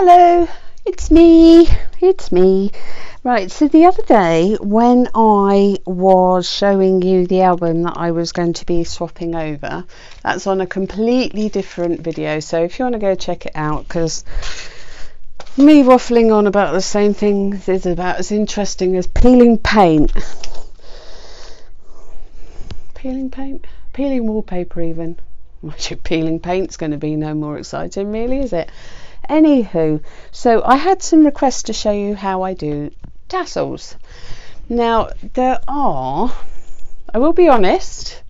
Hello, it's me. Right, so the other day when I was showing you the album that I was going to be swapping over, that's on a completely different video, so if you want to go check it out, because me waffling on about the same thing is about as interesting as peeling paint. Peeling wallpaper even. Peeling paint's going to be no more exciting, really, is it? Anywho, so I had some requests to show you how I do tassels. Now I will be honest,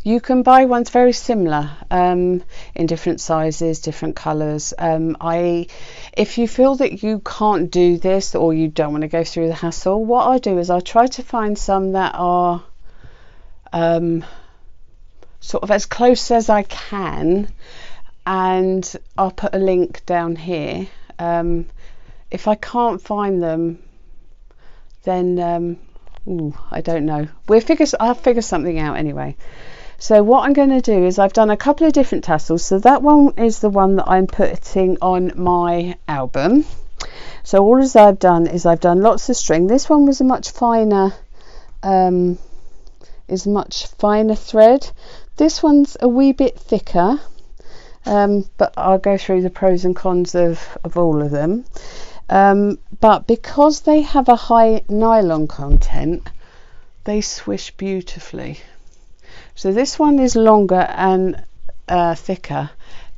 you can buy ones very similar in different sizes, different colours. If you feel that you can't do this or you don't want to go through the hassle, what I do is I try to find some that are sort of as close as I can, and I'll put a link down here. If I can't find them, then I don't know, I'll figure something out anyway. So what I'm going to do is I've done a couple of different tassels. So that one is the one that I'm putting on my album. So all as I've done is I've done lots of string. This one was a much finer thread. This one's a wee bit thicker, but I'll go through the pros and cons of all of them. But because they have a high nylon content, they swish beautifully. So this one is longer and thicker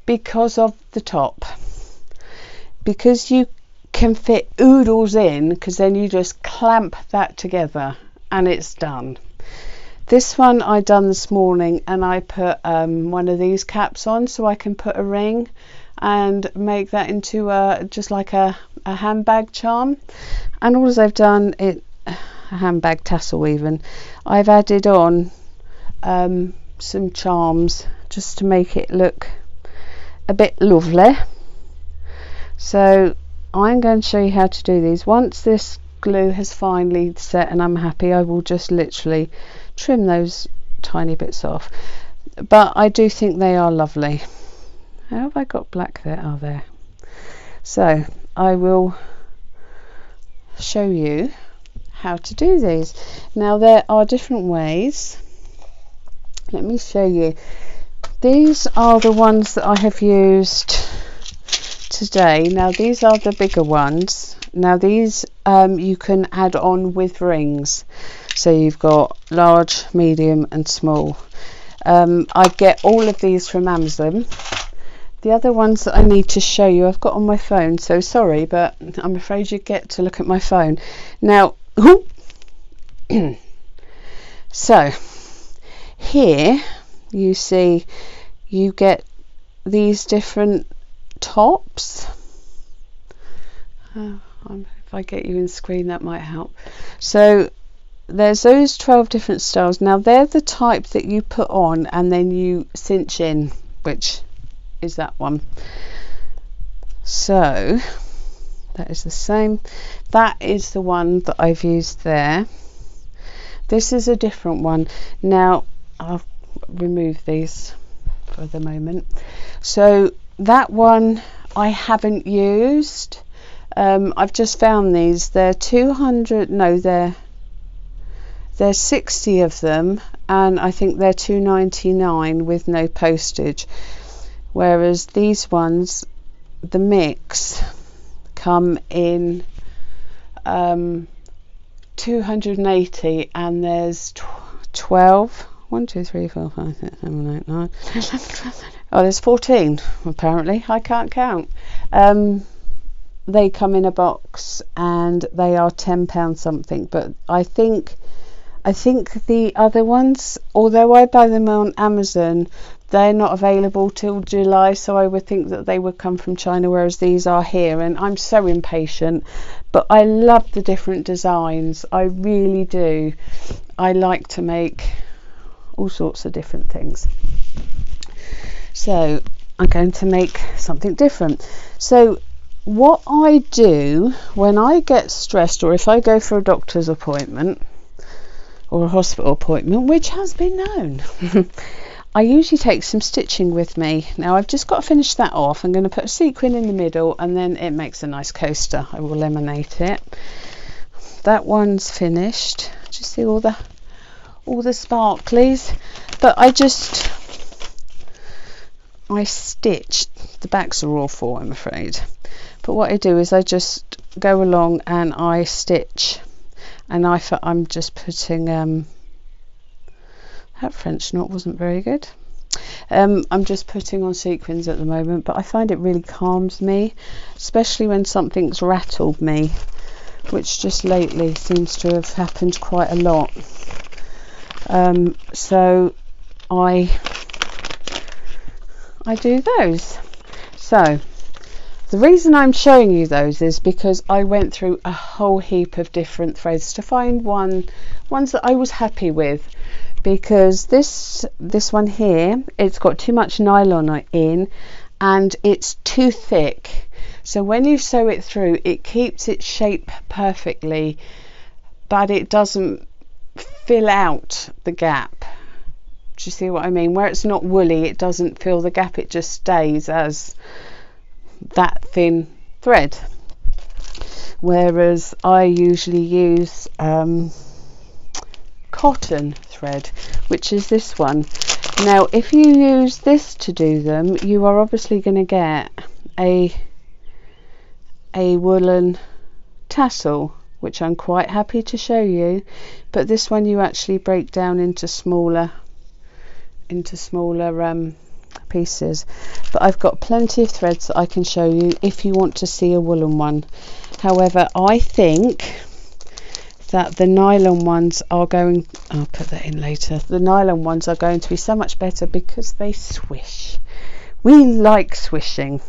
because of the top, because you can fit oodles in, because then you just clamp that together and it's done. This one I done this morning, and I put one of these caps on so I can put a ring and make that into just like a handbag charm. And all I've done a handbag tassel even. I've added on some charms just to make it look a bit lovely. So I'm going to show you how to do these. Once this glue has finally set and I'm happy, I will just literally trim those tiny bits off, but I do think they are lovely. How have I got black there? Oh, there. So I will show you how to do these. Now there are different ways. Let me show you. These are the ones that I have used today. Now these are the bigger ones. Now these you can add on with rings, so you've got large, medium and small. I get all of these from Amazon. The other ones that I need to show you I've got on my phone, so sorry, but I'm afraid you get to look at my phone now. So here you see you get these different tops. If I get you in screen, that might help. So there's those 12 different styles. Now they're the type that you put on and then you cinch in, which is that one. So that is the same. That is the one that I've used there. This is a different one. Now I'll remove these for the moment. So that one I haven't used. I've just found these. They're 200, no, they're 60 of them, and I think they're $2.99 with no postage, whereas these ones, the mix, come in 280, and there's 12. 1, 2, 3, 4, 5, 6, 7, 8, 9. Oh, there's 14 apparently. I can't count. They come in a box and they are £10 something, but I think the other ones, although I buy them on Amazon, they're not available till July, so I would think that they would come from China, whereas these are here. And I'm so impatient, but I love the different designs. I really do. I like to make all sorts of different things, so I'm going to make something different. So what I do when I get stressed, or if I go for a doctor's appointment or a hospital appointment, which has been known, I usually take some stitching with me. Now I've just got to finish that off. I'm going to put a sequin in the middle, and then it makes a nice coaster. I will laminate it. That one's finished. Just see all the sparklies, but I stitched. The backs are awful, I'm afraid, but what I do is I just go along and I stitch, and I'm just putting that French knot wasn't very good. I'm just putting on sequins at the moment, but I find it really calms me, especially when something's rattled me, which just lately seems to have happened quite a lot. So I do those. So the reason I'm showing you those is because I went through a whole heap of different threads to find ones that I was happy with, because this one here, it's got too much nylon in and it's too thick, so when you sew it through it keeps its shape perfectly, but it doesn't fill out the gap. Do you see what I mean? Where it's not woolly, it doesn't fill the gap, it just stays as that thin thread, whereas I usually use cotton thread, which is this one. Now if you use this to do them, you are obviously going to get a woolen tassel, which I'm quite happy to show you, but this one you actually break down into smaller pieces. But I've got plenty of threads that I can show you if you want to see a woolen one. However, I think that the nylon ones are going, I'll put that in later, the nylon ones are going to be so much better because they swish. We like swishing.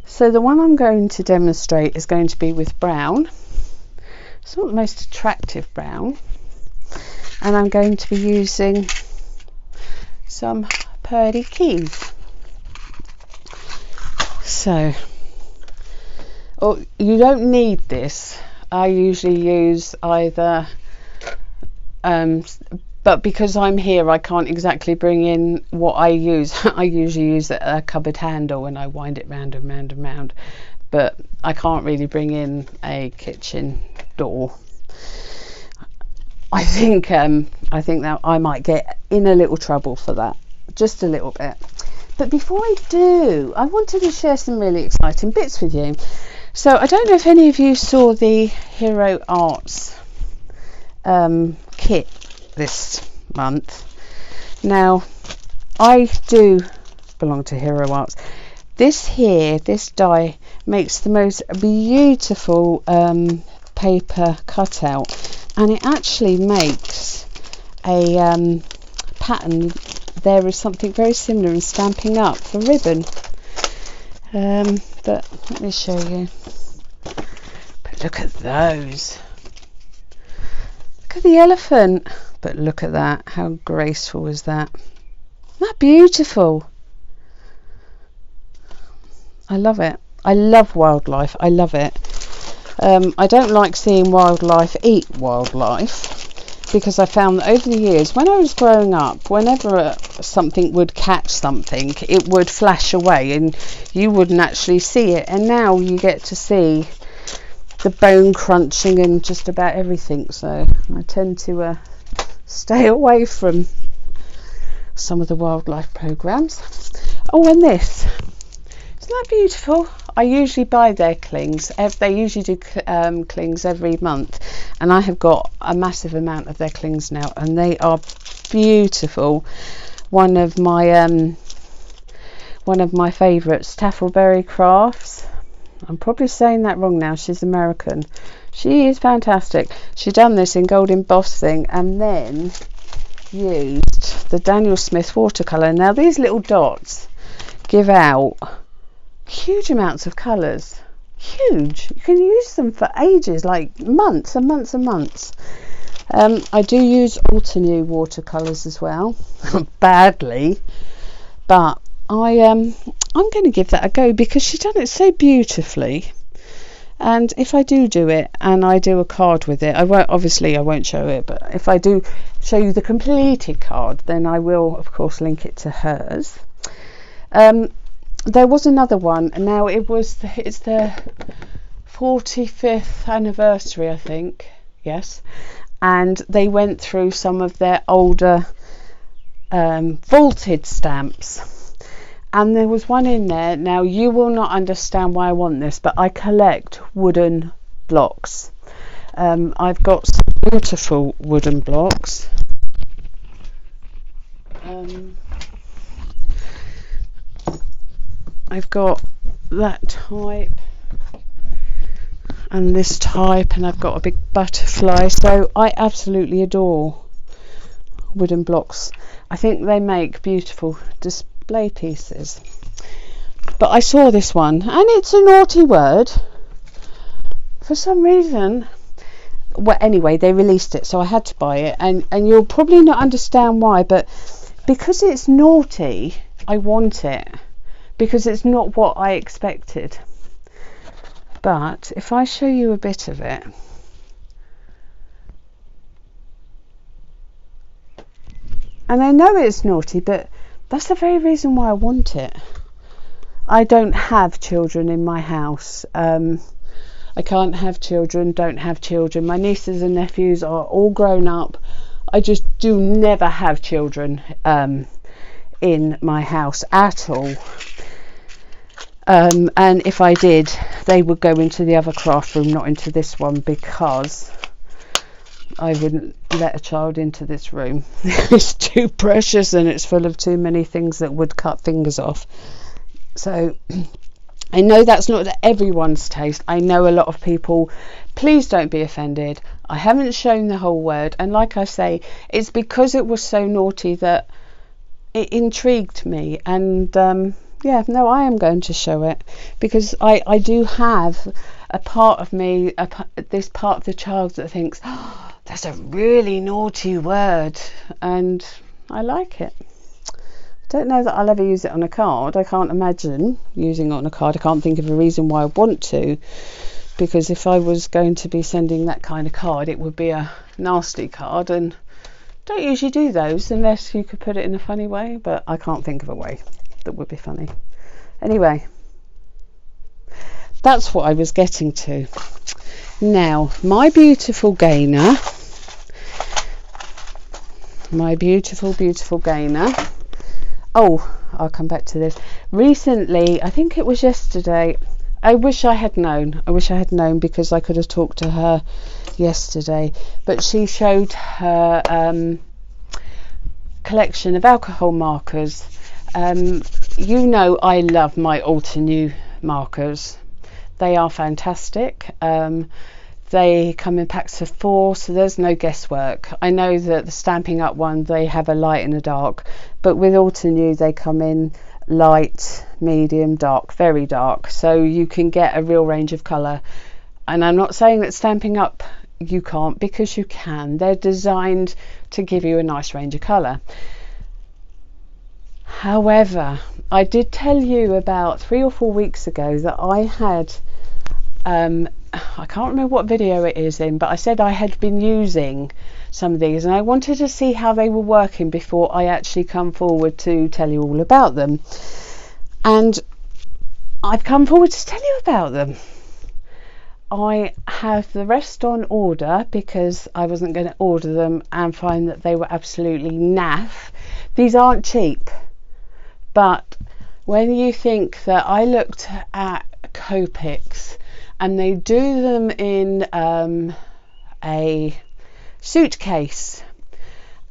So the one I'm going to demonstrate is going to be with brown. It's not the most attractive brown, and I'm going to be using some pearly keys. So you don't need this. I usually use either but because I'm here I can't exactly bring in what I use. I usually use a cupboard handle and I wind it round and round and round, but I can't really bring in a kitchen door. I think that I might get in a little trouble for that, just a little bit. But before I do, I wanted to share some really exciting bits with you. So I don't know if any of you saw the Hero Arts kit this month. Now I do belong to Hero Arts. This die makes the most beautiful paper cutout, and it actually makes a pattern. There is something very similar in Stampin' Up for ribbon, but let me show you. But look at those, look at the elephant, but look at that, how graceful is that? Isn't that beautiful? I love it. I love wildlife. I love it. I don't like seeing wildlife eat wildlife, because I found that over the years, when I was growing up, whenever something would catch something, it would flash away and you wouldn't actually see it. And now you get to see the bone crunching and just about everything. So I tend to stay away from some of the wildlife programs. Oh, and this. Isn't that beautiful? I usually buy their clings. They usually do clings every month, and I have got a massive amount of their clings now, and they are beautiful. One of my favourites, Taffleberry Crafts. I'm probably saying that wrong now. She's American. She is fantastic. She done this in gold embossing and then used the Daniel Smith watercolour. Now these little dots give out huge amounts of colours. Huge. You can use them for ages, like months and months and months. I do use Altenew watercolours as well, badly, but I'm going to give that a go because she's done it so beautifully. And if I do it and I do a card with it, I won't show it, but if I do show you the completed card, then I will of course link it to hers. There was another one, and now it's the 45th anniversary, I think, yes, and they went through some of their older vaulted stamps, and there was one in there. Now you will not understand why I want this, but I collect wooden blocks. I've got some beautiful wooden blocks. I've got that type and this type, and I've got a big butterfly. So I absolutely adore wooden blocks. I think they make beautiful display pieces. But I saw this one, and it's a naughty word for some reason. Well, anyway, they released it, so I had to buy it, and you'll probably not understand why, but because it's naughty, I want it, because it's not what I expected. But if I show you a bit of it, and I know it's naughty, but that's the very reason why I want it. I don't have children in my house. I can't have children, don't have children. My nieces and nephews are all grown up. I just do never have children in my house at all. And if I did, they would go into the other craft room, not into this one, because I wouldn't let a child into this room. It's too precious, and it's full of too many things that would cut fingers off. So I know that's not everyone's taste. I know a lot of people, please don't be offended. I haven't shown the whole word, and like I say, it's because it was so naughty that it intrigued me. And yeah, no, I am going to show it, because I do have a part of me, this part of the child that thinks, oh, that's a really naughty word, and I like it. I don't know that I'll ever use it on a card. I can't imagine using it on a card. I can't think of a reason why I want to, because if I was going to be sending that kind of card, it would be a nasty card, and don't usually do those unless you could put it in a funny way, but I can't think of a way that would be funny. Anyway, that's what I was getting to. Now, my beautiful gainer, oh, I'll come back to this. Recently, I think it was yesterday, I wish I had known, because I could have talked to her yesterday, but she showed her collection of alcohol markers. You know I love my Altenew markers. They are fantastic. They come in packs of 4, so there's no guesswork. I know that the Stampin' Up one, they have a light and a dark, but with Altenew they come in light, medium, dark, very dark, so you can get a real range of colour. And I'm not saying that Stampin' Up you can't, because you can. They're designed to give you a nice range of colour. However, I did tell you about 3 or 4 weeks ago that I had I can't remember what video it is in, but I said I had been using some of these, and I wanted to see how they were working before I actually come forward to tell you all about them. And I've come forward to tell you about them. I have the rest on order because I wasn't going to order them and find that they were absolutely naff. These aren't cheap, but when you think that I looked at Copics, and they do them in a suitcase,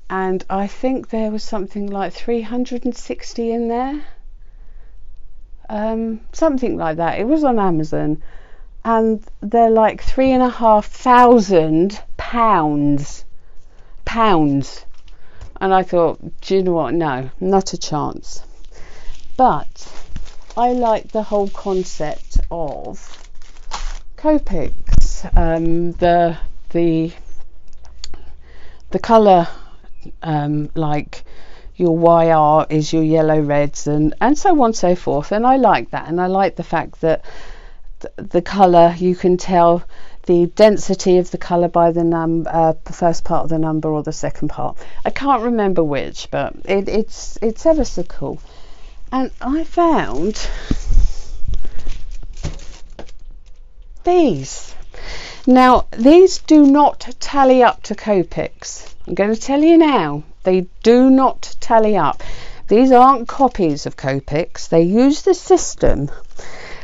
and I think there was something like 360 in there, something like that. It was on Amazon, and they're like £3,500 pounds, and I thought, do you know what, no, not a chance. But I like the whole concept of Copics, the colour, like your YR is your yellow reds, and so on and so forth, and I like that, and I like the fact that the colour, you can tell the density of the colour by the first part of the number or the second part. I can't remember which, but it's ever so cool. And I found these. Now, these do not tally up to Copics. I'm going to tell you now, they do not tally up. These aren't copies of Copics. They use the system.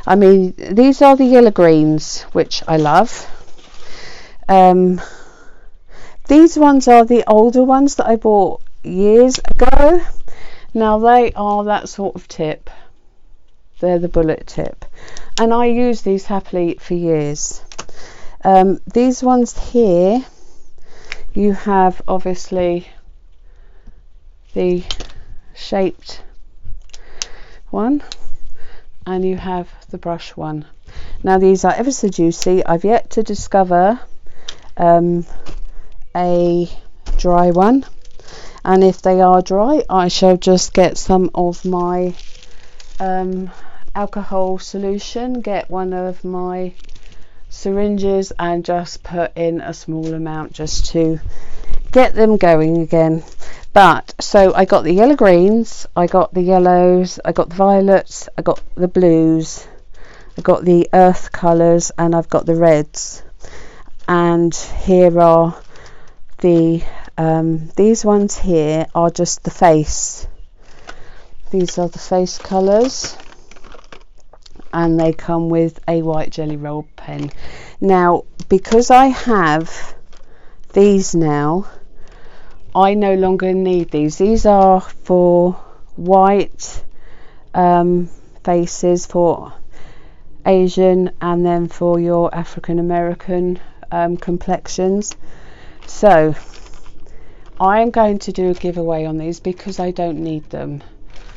I mean, these are the yellow greens, which I love. These ones are the older ones that I bought years ago. Now they are that sort of tip. They're the bullet tip, and I use these happily for years. These ones here, you have obviously the shaped one, and you have the brush one. Now these are ever so juicy. I've yet to discover a dry one, and if they are dry, I shall just get some of my alcohol solution, get one of my syringes and just put in a small amount just to get them going again. But so I got the yellow greens, I got the yellows, I got the violets, I got the blues, I got the earth colours, and I've got the reds. And here are the these ones here are just the face. These are the face colours, and they come with a white jelly roll pen. Now, because I have these now, I no longer need these. These are for white faces, for Asian, and then for your African American complexions. So I am going to do a giveaway on these because I don't need them.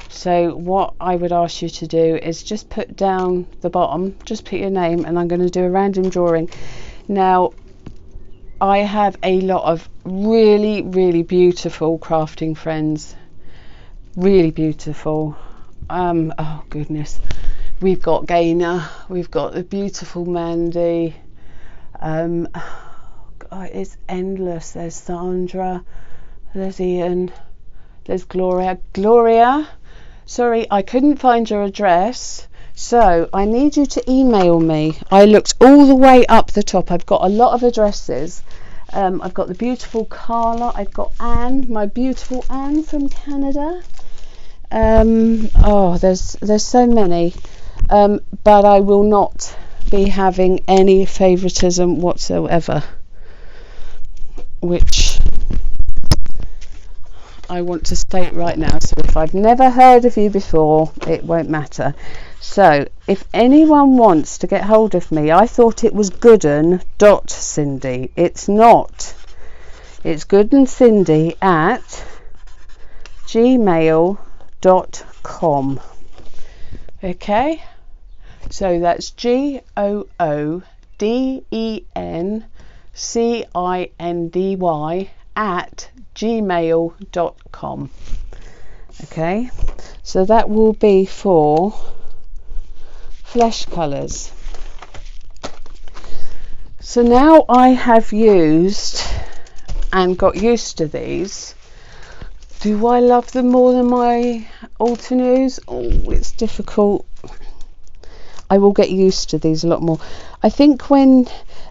So what I would ask you to do is just put down the bottom, just put your name, and I'm going to do a random drawing. Now, I have a lot of really, really beautiful crafting friends. Really beautiful. Oh goodness. We've got Gaynor, we've got the beautiful Mandy. God, it's endless. There's Sandra, there's Ian, there's Gloria. Sorry, I couldn't find your address, so I need you to email me. I looked all the way up the top. I've got a lot of addresses. I've got the beautiful Carla. I've got Anne, my beautiful Anne from Canada. Oh, there's so many. But I will not be having any favoritism whatsoever, which I want to state right now. So if I've never heard of you before, it won't matter. So if anyone wants to get hold of me, I thought it was gooden.cindy. It's not. It's goodencindy at gmail.com. Okay, so that's GOODENCINDY at gmail.com. Okay, so that will be for flesh colours. So now I have used and got used to these. Do I love them more than my Altenews? Oh, it's difficult. I will get used to these a lot more. I think when,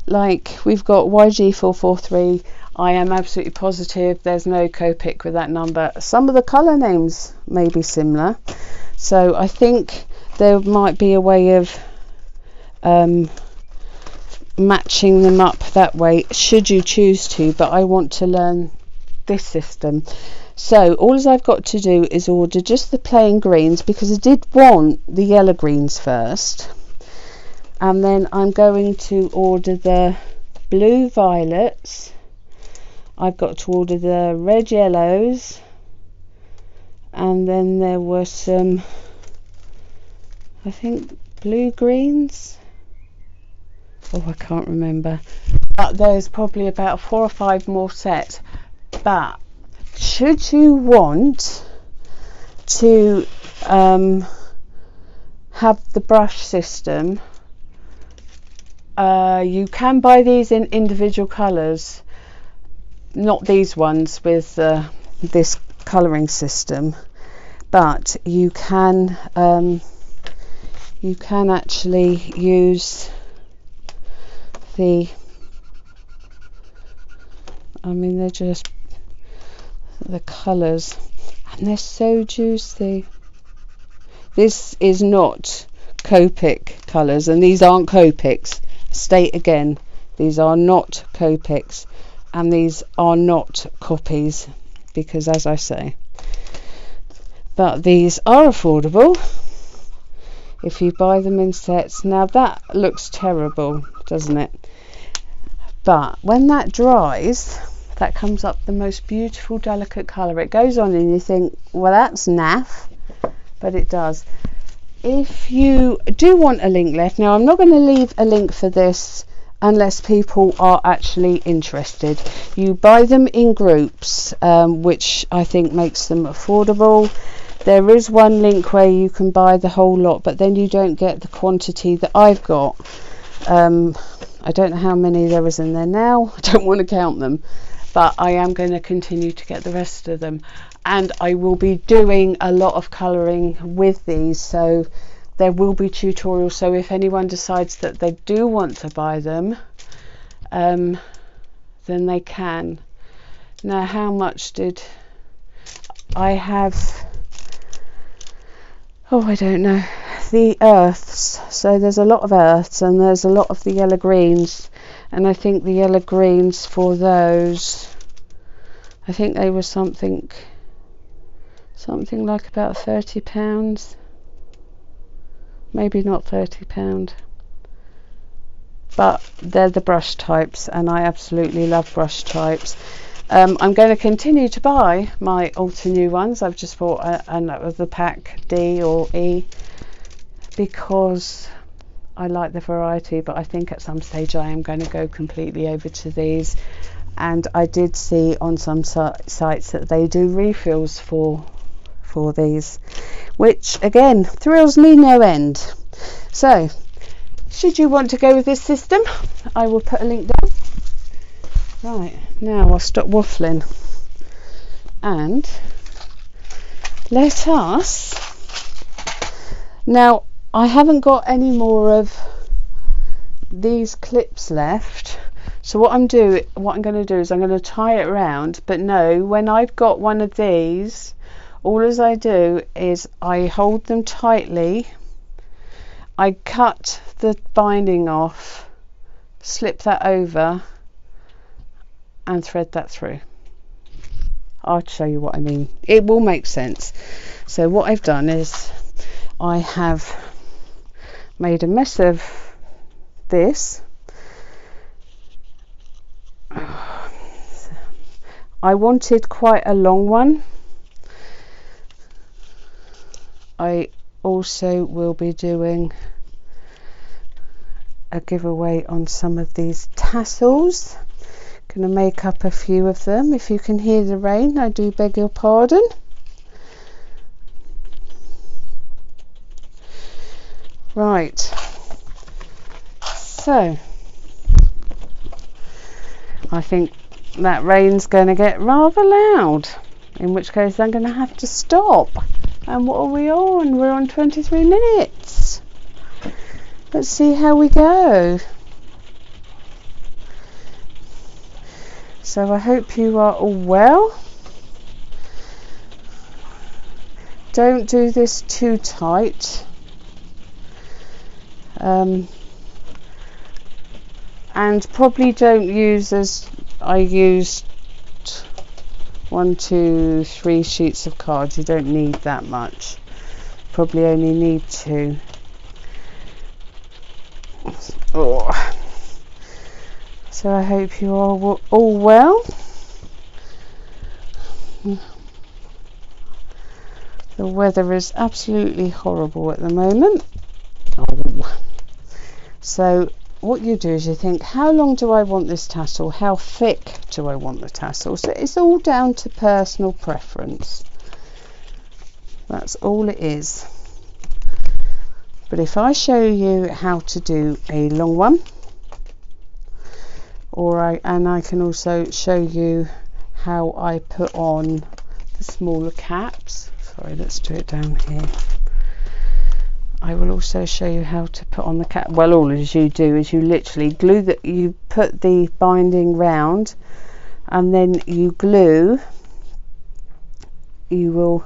like, we've got YG443, I am absolutely positive there's no Copic with that number. Some of the colour names may be similar, so I think there might be a way of matching them up that way, should you choose to, but I want to learn this system. So all I've got to do is order just the plain greens, because I did want the yellow greens first, and then I'm going to order the blue violets. I've got to order the red yellows, and then there were some, I think, blue greens. Oh, I can't remember, but there's probably about 4 or 5 more sets. But should you want to have the brush system, You can buy these in individual colours, not these ones with this colouring system, but you can actually use the, I mean, they're just the colours, and they're so juicy. This is not Copic colours, and these aren't Copics. State again, these are not Copics, and these are not copies, because as I say, but these are affordable if you buy them in sets. Now that looks terrible, doesn't it? But when that dries, that comes up the most beautiful delicate colour. It goes on and you think, well, that's naff, but it does. If you do want a link left, now I'm not going to leave a link for this unless people are actually interested. You buy them in groups, which I think makes them affordable. There is one link where you can buy the whole lot, but then you don't get the quantity that I've got. I don't know how many there is in there now. I don't want to count them, but I am going to continue to get the rest of them, and I will be doing a lot of colouring with these, so there will be tutorials. So if anyone decides that they do want to buy them, then they can. Now, how much did I have? Oh, I don't know. The earths, so there's a lot of earths and there's a lot of the yellow greens, and I think the yellow greens for those, I think they were something like about £30, maybe not £30, but they're the brush types, and I absolutely love brush types. I'm going to continue to buy my Ultra New ones. I've just bought the pack D or E because I like the variety, but I think at some stage I am going to go completely over to these. And I did see on some sites that they do refills for these, which again thrills me no end. So should you want to go with this system, I will put a link down. Right, now I'll stop waffling and let us, now I haven't got any more of these clips left, so what I'm going to do is I'm going to tie it around. But no, when I've got one of these, all as I do is I hold them tightly, I cut the binding off, slip that over and thread that through. I'll show you what I mean. It will make sense. So what I've done is I have made a mess of this. I wanted quite a long one. I also will be doing a giveaway on some of these tassels. Going to make up a few of them. If you can hear the rain, I do beg your pardon. Right, so I think that rain's going to get rather loud, in which case I'm going to have to stop. And what are we on? We're on 23 minutes. Let's see how we go. So I hope you are all well. Don't do this too tight. And probably don't use, as I used 1, 2, 3 sheets of cards. You don't need that much. Probably only need 2. Oh. So I hope you are all well. The weather is absolutely horrible at the moment. Oh. So what you do is you think, how long do I want this tassel? How thick do I want the tassel? So it's all down to personal preference. That's all it is. But if I show you how to do a long one, and I can also show you how I put on the smaller caps. Sorry, let's do it down here. I will also show you how to put on the cap. Well, all as you do is you literally glue that, you put the binding round and then you will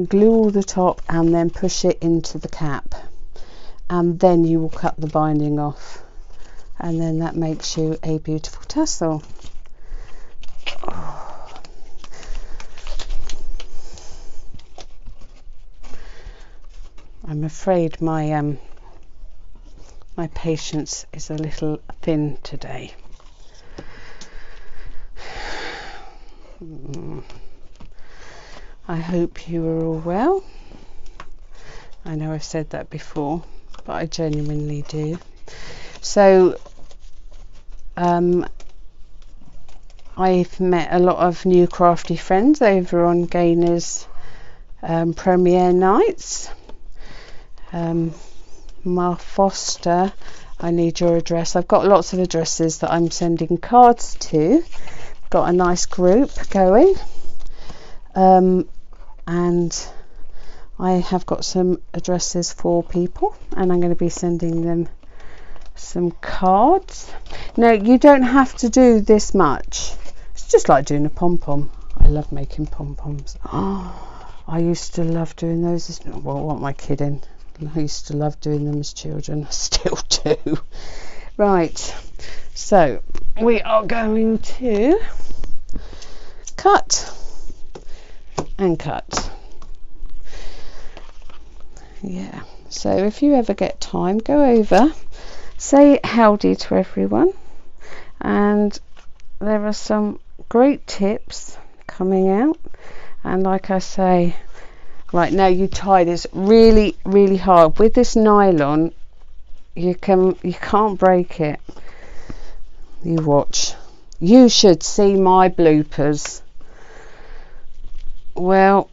glue all the top and then push it into the cap, and then you will cut the binding off, and then that makes you a beautiful tassel. I'm afraid my my patience is a little thin today. I hope you are all well. I know I've said that before, but I genuinely do. So I've met a lot of new crafty friends over on Gainer's premiere nights. Ma Foster, I need your address. I've got lots of addresses that I'm sending cards to. Got a nice group going, and I have got some addresses for people, and I'm going to be sending them some cards. Now, you don't have to do this much. It's just like doing a pom-pom. I love making pom-poms. Oh, I used to love doing those. Well, what am I kidding? I used to love doing them as children. I still do. Right, so we are going to cut and cut. Yeah, so if you ever get time, go over, say howdy to everyone, and there are some great tips coming out. And like I say, right now you tie this really hard with this nylon. You can't break it. You watch. You should see my bloopers. Well,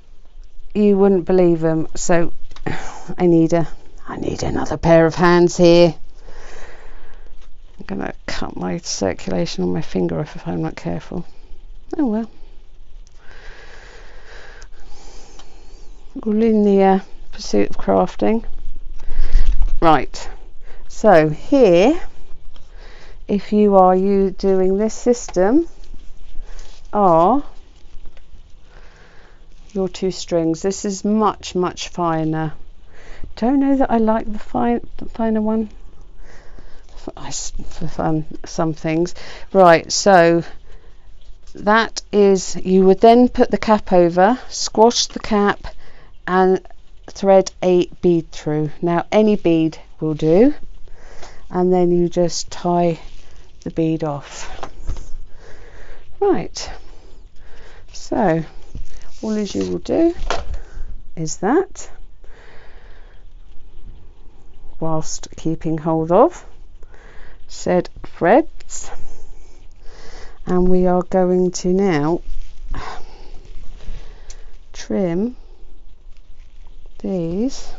you wouldn't believe them. So I need another pair of hands here. I'm gonna cut my circulation on my finger off if I'm not careful. Oh well. All in the pursuit of crafting. Right, so here, if you are doing this system, are your two strings. This is much finer. Don't know that I like the finer one for some things. Right, so that is, you would then put the cap over, squash the cap, and thread a bead through. Now any bead will do, and then you just tie the bead off. Right, so all as you will do is that, whilst keeping hold of said threads, and we are going to now trim these.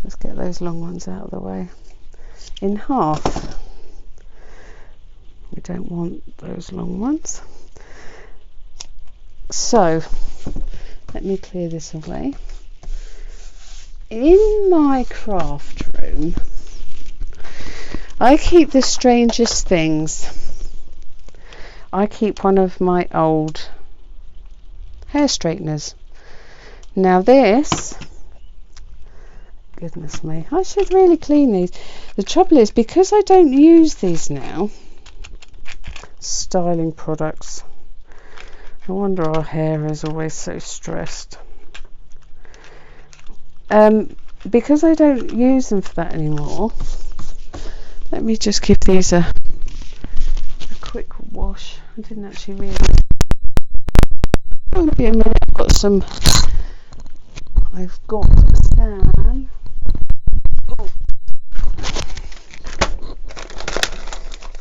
Let's get those long ones out of the way, in half. We don't want those long ones. So let me clear this away. In my craft room, I keep the strangest things. I keep one of my old hair straighteners. Now this, goodness me, I should really clean these. The trouble is, because I don't use these now, styling products, no wonder our hair is always so stressed. Because I don't use them for that anymore, let me just give these a quick wash. I didn't actually realise. I've got some. I've got some. Oh.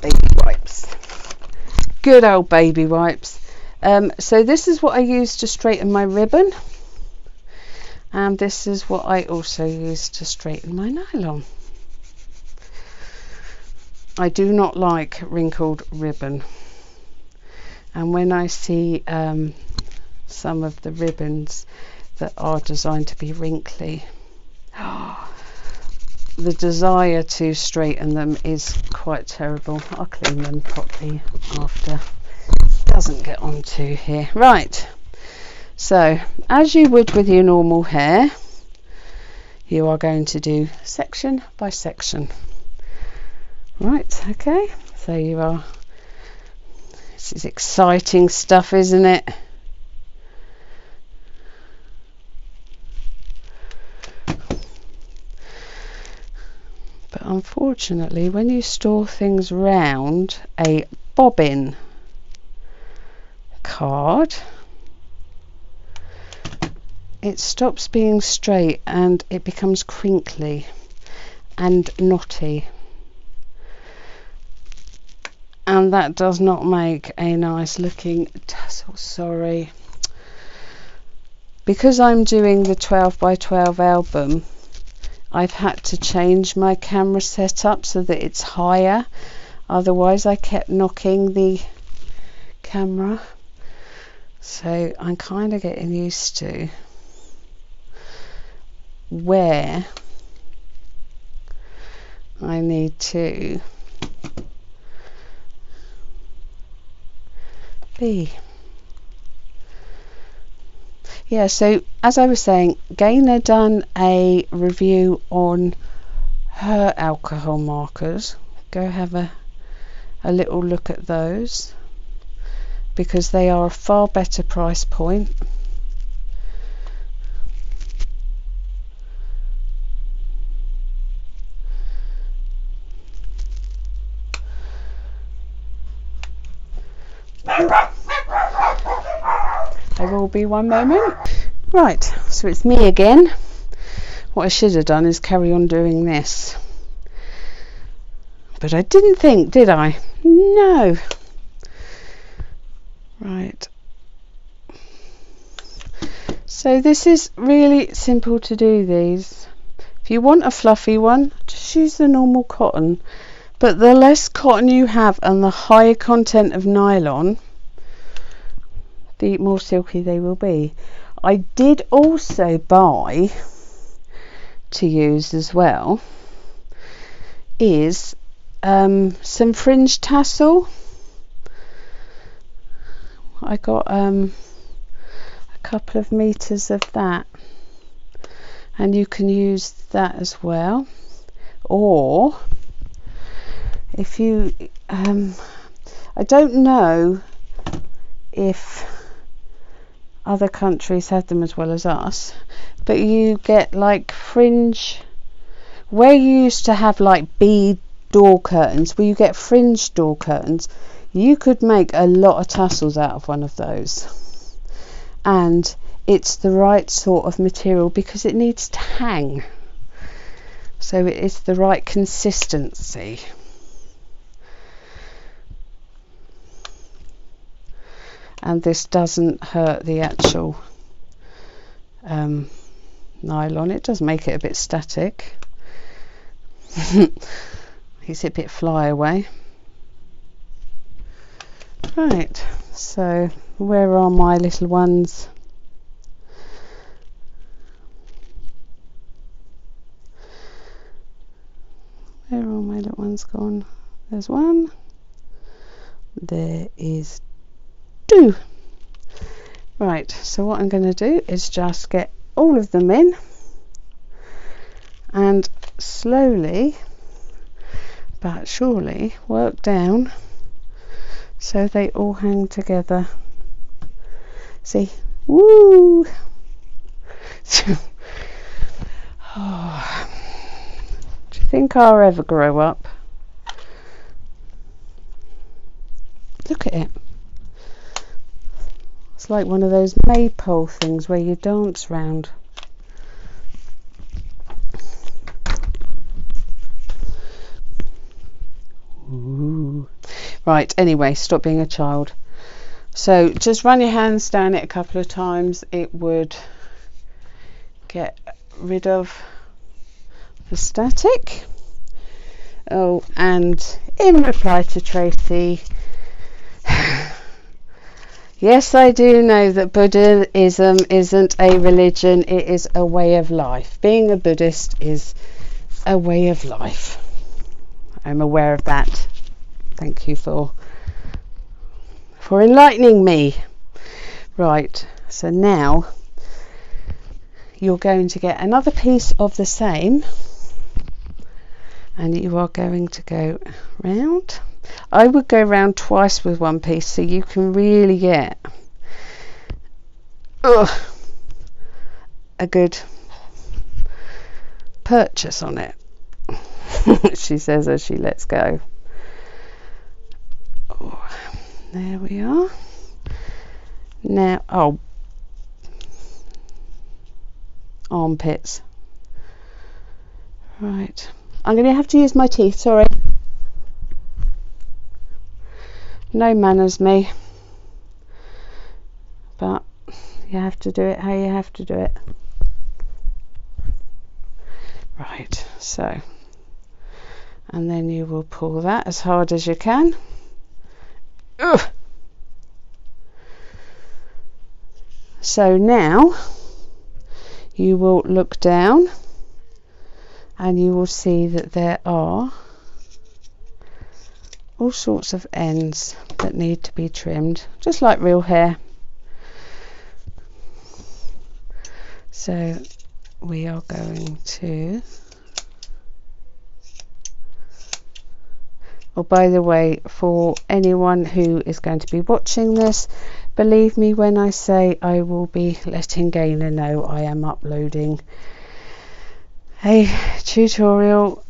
Baby wipes. Good old baby wipes. So this is what I use to straighten my ribbon, and this is what I also use to straighten my nylon. I do not like wrinkled ribbon, and when I see some of the ribbons that are designed to be wrinkly, the desire to straighten them is quite terrible. I'll clean them properly after. Doesn't get onto here. Right, so as you would with your normal hair, you are going to do section by section. Right, okay, so you are, this is exciting stuff, isn't it? But unfortunately, when you store things round a bobbin card, it stops being straight and it becomes crinkly and knotty, and that does not make a nice looking tassel. Sorry, because I'm doing the 12 by 12 album, I've had to change my camera setup so that it's higher, otherwise I kept knocking the camera. So I'm kind of getting used to where I need to be. Yeah, so as I was saying, Gaynor done a review on her alcohol markers. Go have a little look at those, because they are a far better price point. There will be one moment. Right, so it's me again. What I should have done is carry on doing this, but I didn't think, did I? No. Right, so this is really simple to do these. If you want a fluffy one, just use the normal cotton, but the less cotton you have and the higher content of nylon, the more silky they will be. I did also buy, to use as well, is some fringe tassel. I got a couple of meters of that, and you can use that as well. Or if you I don't know if other countries have them as well as us, but you get like fringe, where you used to have like bead door curtains, where you get fringe door curtains, you could make a lot of tassels out of one of those, and it's the right sort of material because it needs to hang, so it is the right consistency. And this doesn't hurt the actual nylon. It does make it a bit static. It's a bit flyaway. Right, so where are my little ones? Where are all my little ones gone? There's one. There is two. Right, so what I'm going to do is just get all of them in and slowly but surely work down so they all hang together. See? Woo! Oh. Do you think I'll ever grow up? Look at it. It's like one of those maypole things where you dance round. Ooh. Right, anyway, stop being a child. So just run your hands down it a couple of times. It would get rid of the static. Oh, and in reply to Tracy, yes, I do know that Buddhism isn't a religion, it is a way of life. Being a Buddhist is a way of life. I'm aware of that. Thank you for enlightening me. Right, so now you're going to get another piece of the same, and you are going to go round. I would go round twice with one piece so you can really get a good purchase on it. She says as she lets go. Oh, there we are. Now, armpits. Right. I'm going to have to use my teeth, sorry. No manners, me. But you have to do it how you have to do it. Right, so. And then you will pull that as hard as you can. Ugh. So now you will look down and you will see that there are all sorts of ends that need to be trimmed, just like real hair. So we are going to, oh, by the way, for anyone who is going to be watching this, believe me when I say I will be letting Gaynor know I am uploading a tutorial,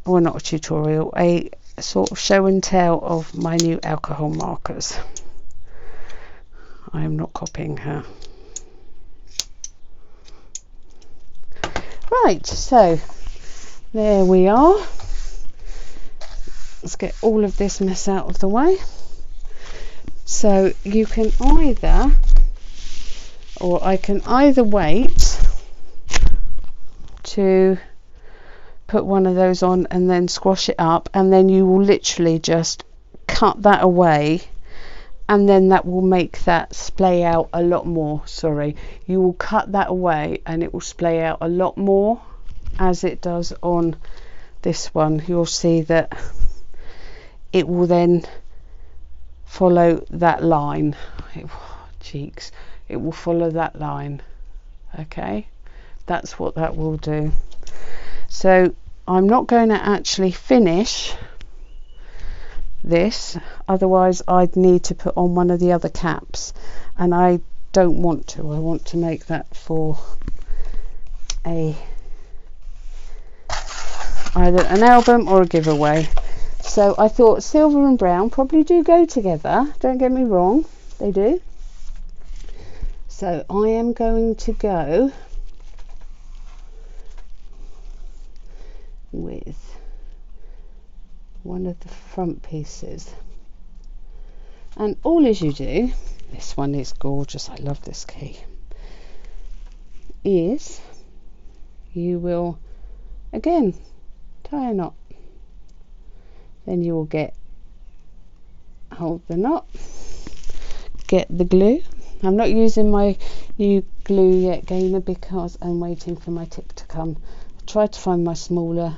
or not a tutorial, a sort of show and tell of my new alcohol markers. I am not copying her. Right, so there we are. Let's get all of this mess out of the way. So you can either, or I can either wait to put one of those on and then squash it up, and then you will literally just cut that away, and then that will make that splay out a lot more. Sorry, you will cut that away and it will splay out a lot more as it does on this one. You'll see that it will then follow that line. Cheeks, it will follow that line. Okay, that's what that will do. So I'm not going to actually finish this, otherwise I'd need to put on one of the other caps, and I don't want to. I want to make that for either an album or a giveaway. So I thought silver and brown probably do go together, don't get me wrong, they do. So I am going to go with one of the front pieces, and all as you do, this one is gorgeous, I love this key, is you will again tie a knot, then you will hold the knot, get the glue. I'm not using my new glue yet, Gaynor, because I'm waiting for my tip to come. I tried to find my smaller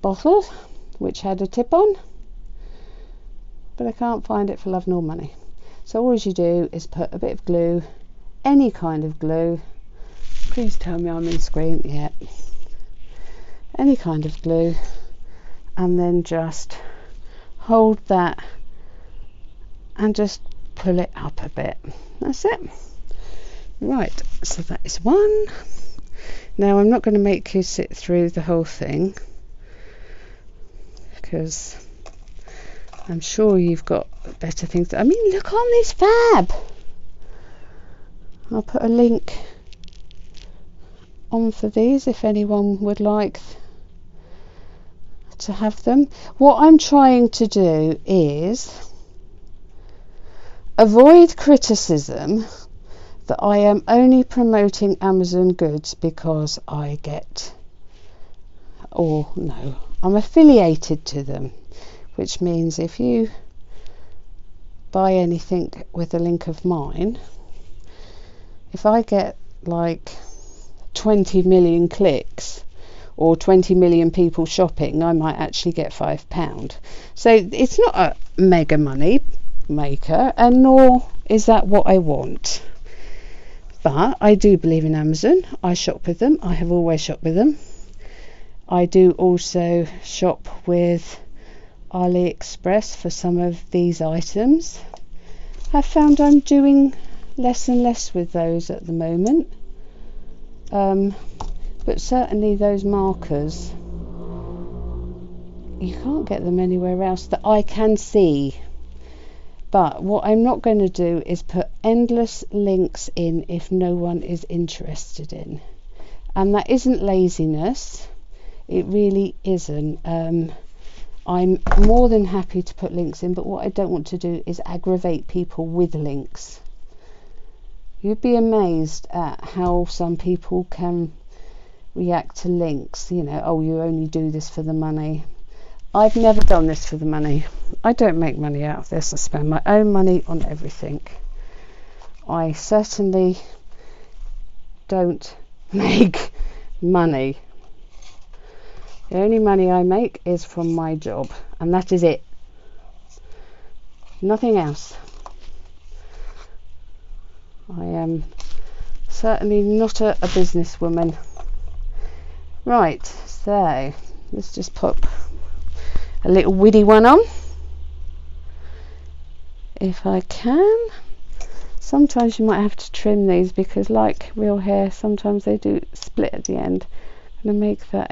bottle which had a tip on, but I can't find it for love nor money. So all you do is put a bit of glue, any kind of glue, please tell me I'm in screen, yeah, any kind of glue, and then just hold that and just pull it up a bit. That's it. Right, so that is one. Now I'm not going to make you sit through the whole thing, because I'm sure you've got better things. I mean, look on this fab. I'll put a link on for these if anyone would like to have them. What I'm trying to do is avoid criticism that I am only promoting Amazon goods because I get, or no, I'm affiliated to them, which means if you buy anything with a link of mine, if I get like 20 million clicks or 20 million people shopping, I might actually get £5. So it's not a mega money maker, and nor is that what I want. But I do believe in Amazon. I shop with them. I have always shopped with them. I do also shop with AliExpress for some of these items. I've found I'm doing less and less with those at the moment. But certainly those markers, you can't get them anywhere else that I can see. But what I'm not going to do is put endless links in if no one is interested in. And that isn't laziness. It really isn't. I'm more than happy to put links in, but what I don't want to do is aggravate people with links. You'd be amazed at how some people can react to links. You know, oh, you only do this for the money. I've never done this for the money. I don't make money out of this. I spend my own money on everything. I certainly don't make money. The only money I make is from my job, and that is it. Nothing else. I am certainly not a businesswoman. Right, so let's just pop a little witty one on, if I can. Sometimes you might have to trim these because, like real hair, sometimes they do split at the end. I'm going to make that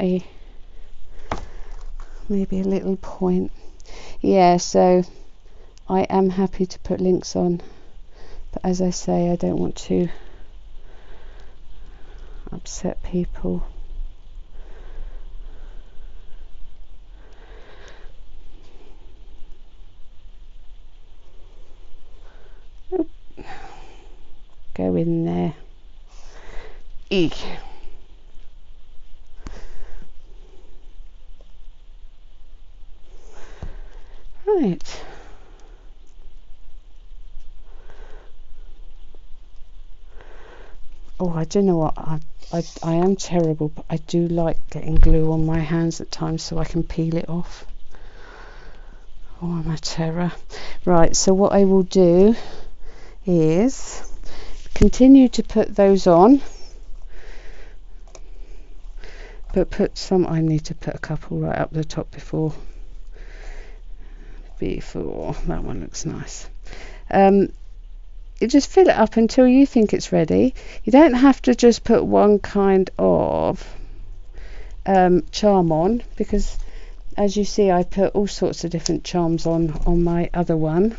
maybe a little point. Yeah, so I am happy to put links on, but as I say, I don't want to upset people. Oop. Go in there. Eek. Right. Oh, I don't know what, I am terrible, but I do like getting glue on my hands at times so I can peel it off. Oh, I'm a terror. Right, so what I will do is continue to put those on, but put some, I need to put a couple right up the top before that one looks nice. You just fill it up until you think it's ready. You don't have to just put one kind of charm on, because as you see, I put all sorts of different charms on my other one.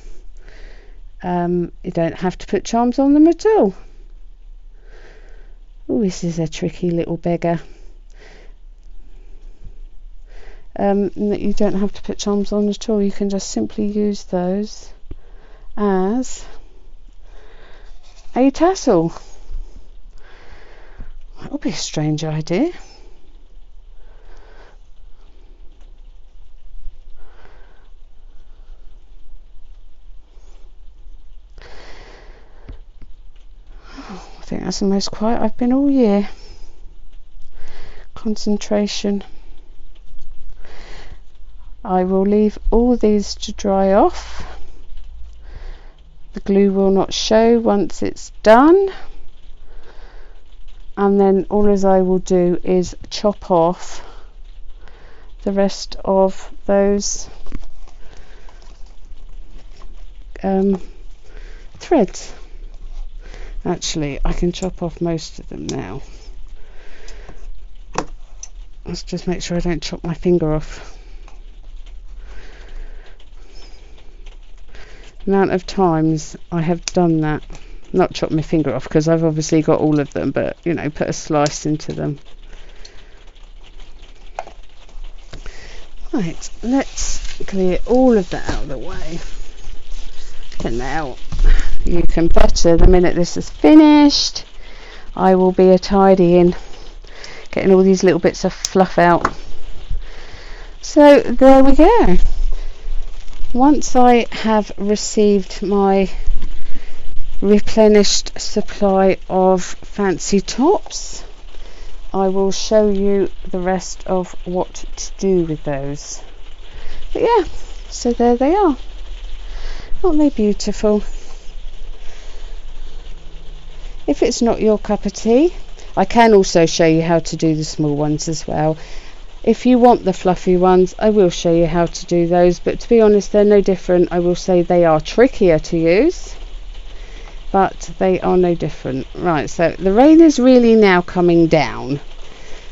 You don't have to put charms on them at all. Oh, this is a tricky little beggar. You don't have to put charms on at all. You can just simply use those as a tassel. That would be a strange idea. I think that's the most quiet I've been all year. Concentration. I will leave all these to dry off. The glue will not show once it's done, and then all as I will do is chop off the rest of those threads. Actually, I can chop off most of them now. Let's just make sure I don't chop my finger off. Amount of times I have done that, not chop my finger off because I've obviously got all of them, but you know, put a slice into them. Right, let's clear all of that out of the way, and now you can better, the minute this is finished, I will be tidying, getting all these little bits of fluff out. So there we go. Once I have received my replenished supply of fancy tops, I will show you the rest of what to do with those. But yeah, so there they are. Aren't they beautiful? If it's not your cup of tea, I can also show you how to do the small ones as well. If you want the fluffy ones, I will show you how to do those, but to be honest, they're no different. I will say they are trickier to use, but they are no different. Right, so the rain is really now coming down,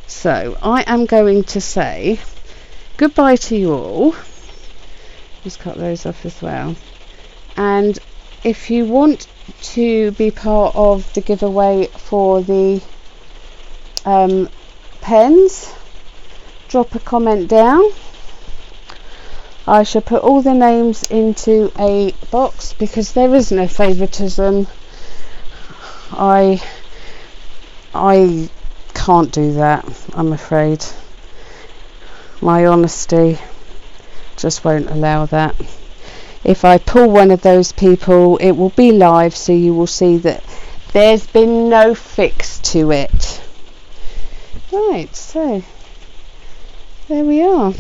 so I am going to say goodbye to you all. Just cut those off as well. And if you want to be part of the giveaway for the pens, drop a comment down. I shall put all the names into a box because there is no favouritism. I can't do that, I'm afraid. My honesty just won't allow that. If I pull one of those people, it will be live, so you will see that there's been no fix to it. Right, so there we are.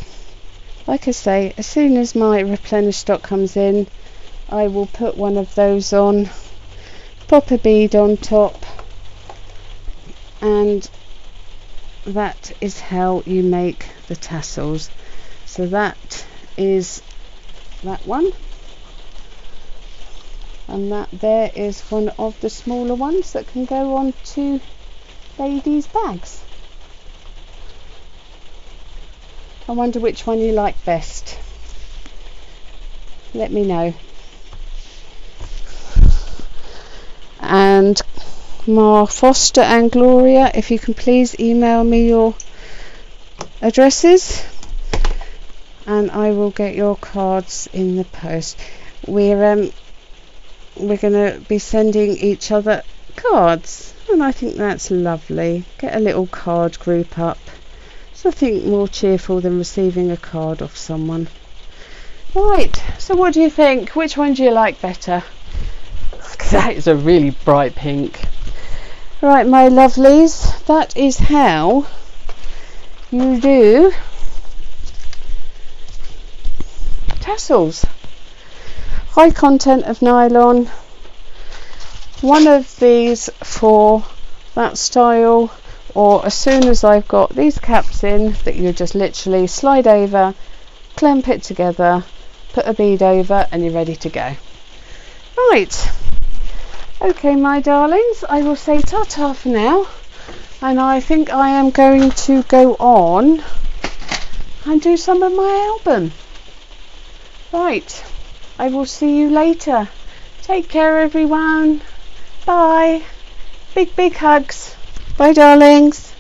Like I say, as soon as my replenished stock comes in, I will put one of those on, pop a bead on top, and that is how you make the tassels. So that is that one, and that there is one of the smaller ones that can go on to ladies' bags. I wonder which one you like best. Let me know. And Ma Foster and Gloria, if you can please email me your addresses and I will get your cards in the post. We're going to be sending each other cards, and I think that's lovely. Get a little card group up. Nothing more cheerful than receiving a card off someone. Right, so what do you think? Which one do you like better? That is a really bright pink. Right, my lovelies, that is how you do tassels. High content of nylon. One of these for that style, or as soon as I've got these caps in, that you just literally slide over, clamp it together, put a bead over, and you're ready to go. Right, okay my darlings, I will say ta-ta for now, and I think I am going to go on and do some of my album. Right, I will see you later. Take care everyone. Bye. Big hugs. Bye darlings.